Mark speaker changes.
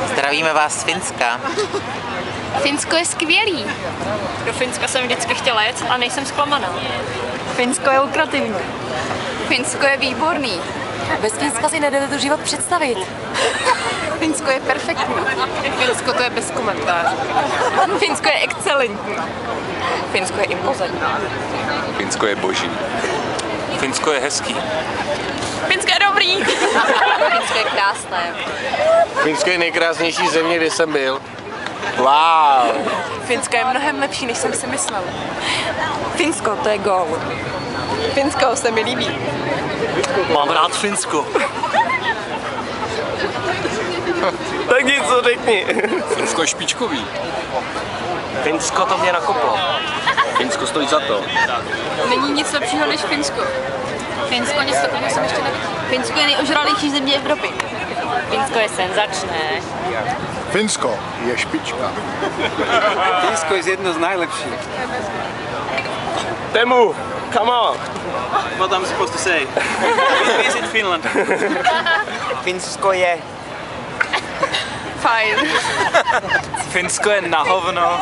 Speaker 1: Zdravíme vás z Finska.
Speaker 2: Finsko je skvělý.
Speaker 3: Do Finska jsem vždycky chtěla jet a nejsem zklamaná.
Speaker 2: Finsko je lukrativní. Finsko je výborný.
Speaker 4: Bez Finska si nedovedu život představit.
Speaker 2: Finsko je perfektní.
Speaker 4: Finsko to je bez komentářů.
Speaker 2: Finsko je excelentní.
Speaker 4: Finsko je impozantní.
Speaker 5: Finsko je boží.
Speaker 6: Finsko je hezký.
Speaker 2: Finsko je dobrý.
Speaker 4: Finsko je krásné.
Speaker 7: Finsko je nejkrásnější země, kde jsem byl. Wow.
Speaker 4: Finsko je mnohem lepší, než jsem si myslel. Finsko to je gól. Finsko se mi líbí.
Speaker 6: Mám rád Finsko.
Speaker 7: Tak něco řekni.
Speaker 5: Finsko je špičkový.
Speaker 6: Finsko to mě nakoplo.
Speaker 5: Finsko stojí za to.
Speaker 2: Není nic lepšího než Finsko. Finsko něco takového jsem ještě neviděl. Finsko je nejožralější země Evropy.
Speaker 3: Finsko je senzačné.
Speaker 8: Finsko je špička.
Speaker 7: Finsko je jedno z nejlepších. Temu, come on.
Speaker 6: What I'm supposed to say? Visit Finland.
Speaker 1: Finsko je...
Speaker 2: Fajn.
Speaker 6: Finsko je na hovno.